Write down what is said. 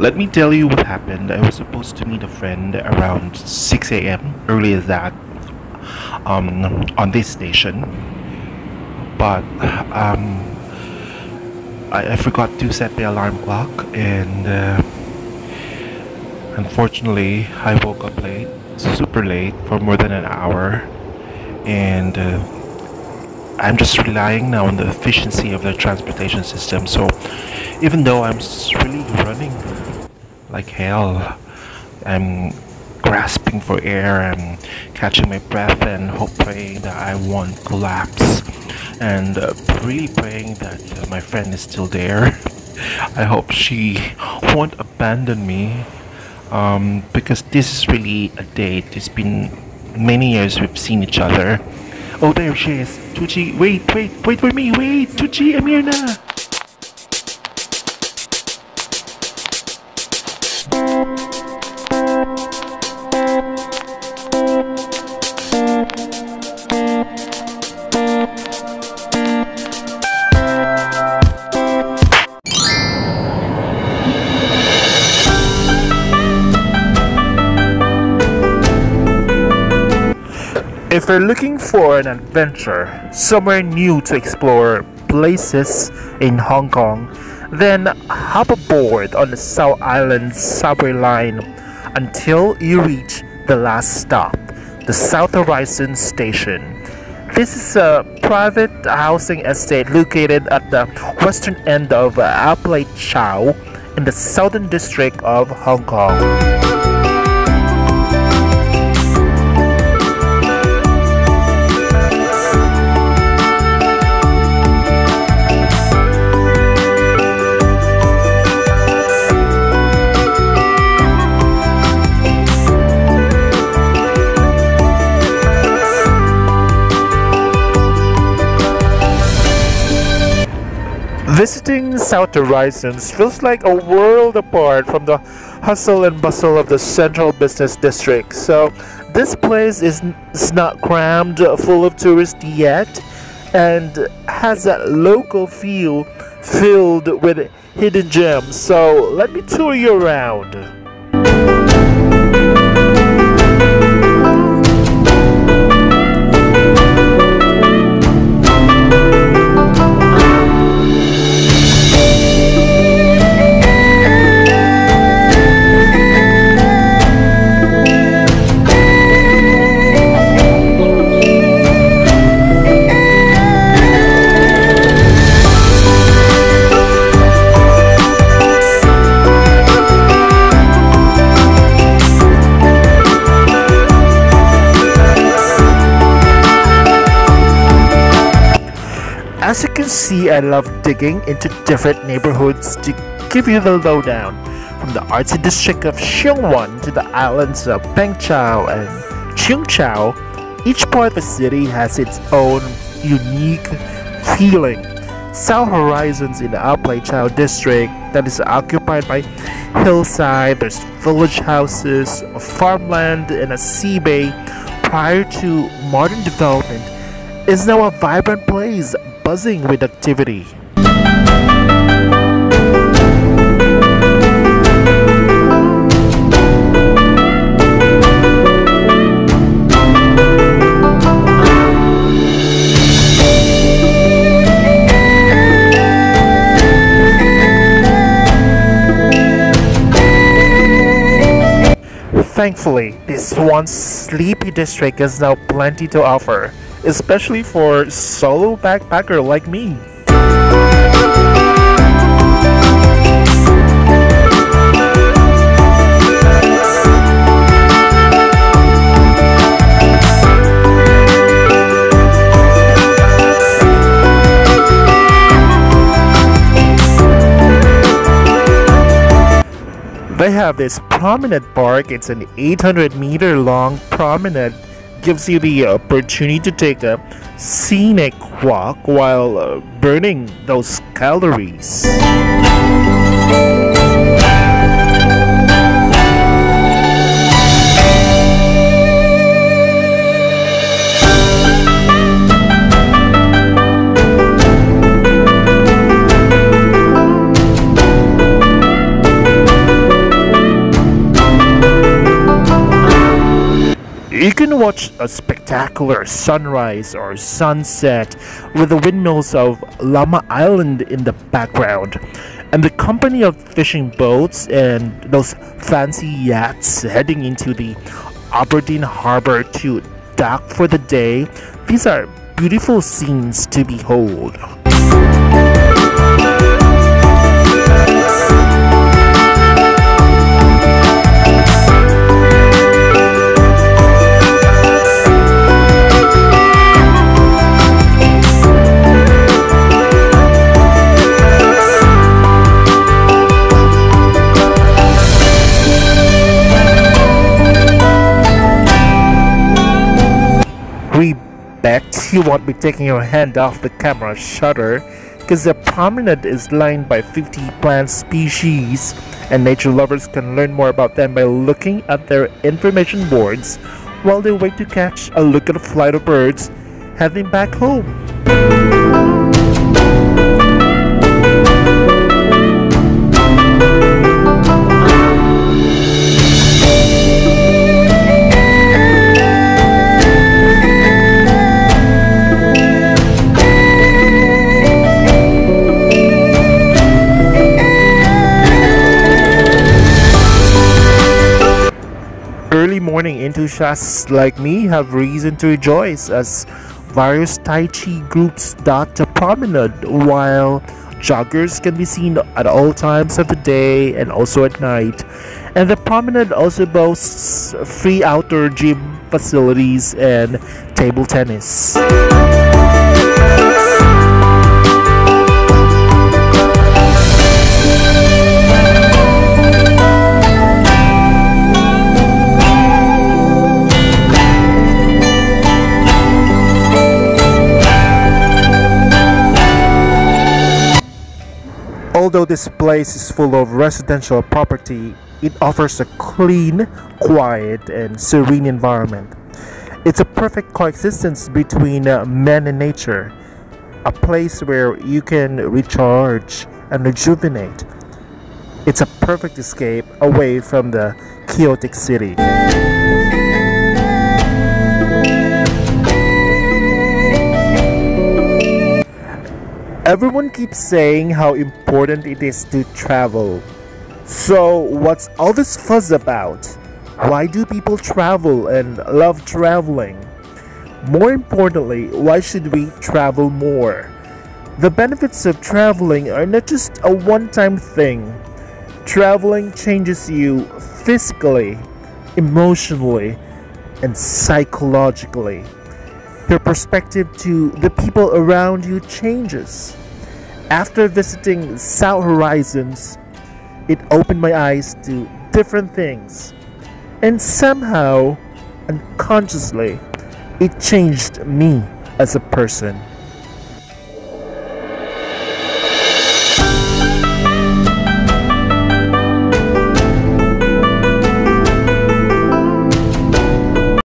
Let me tell you what happened. I was supposed to meet a friend around 6 a.m. early as that, on this station, but I forgot to set the alarm clock, and unfortunately I woke up late, super late, for more than an hour, and I'm just relying now on the efficiency of the transportation system. So even though really running like hell, I'm grasping for air, I'm catching my breath and praying that I won't collapse, and really praying that my friend is still there. I hope she won't abandon me, because this is really a date. It's been many years we've seen each other. Oh, there she is. Tucci, wait for me, wait! Tucci, I'm here na! If you're looking for an adventure, somewhere new to explore places in Hong Kong, then hop aboard on the South Island subway line until you reach the last stop, the South Horizon Station. This is a private housing estate located at the western end of Aplai Chau in the southern district of Hong Kong. Visiting South Horizons feels like a world apart from the hustle and bustle of the central business district. So this place is not crammed full of tourists yet, and has a local feel filled with hidden gems. So let me tour you around. As you can see, I love digging into different neighborhoods to give you the lowdown, from the artsy district of Sheungwan to the islands of Peng Chau and Cheung Chau. Each part of the city has its own unique feeling. South Horizons in the Aplai Chau district that is occupied by hillside, there's village houses, a farmland, and a sea bay prior to modern development, is now a vibrant place buzzing with activity. Thankfully, this once sleepy district has now plenty to offer, especially for solo backpacker like me. They have this promenade park. It's an 800-meter long promenade. Gives you the opportunity to take a scenic walk while burning those calories. You can watch a spectacular sunrise or sunset with the windmills of Lama Island in the background, and the company of fishing boats and those fancy yachts heading into the Aberdeen harbor to dock for the day. These are beautiful scenes to behold. We bet you won't be taking your hand off the camera shutter, because the promenade is lined by 50 plant species, and nature lovers can learn more about them by looking at their information boards while they wait to catch a look at a flight of birds heading back home. Early morning enthusiasts like me have reason to rejoice as various Tai Chi groups dot the promenade, while joggers can be seen at all times of the day and also at night. And the promenade also boasts free outdoor gym facilities and table tennis. Although this place is full of residential property, it offers a clean, quiet, and serene environment. It's a perfect coexistence between man and nature, a place where you can recharge and rejuvenate. It's a perfect escape away from the chaotic city. Everyone keeps saying how important it is to travel. So, what's all this fuss about? Why do people travel and love traveling? More importantly, why should we travel more? The benefits of traveling are not just a one-time thing. Traveling changes you physically, emotionally, and psychologically. Your perspective to the people around you changes. After visiting South Horizons, it opened my eyes to different things, and somehow, unconsciously, it changed me as a person.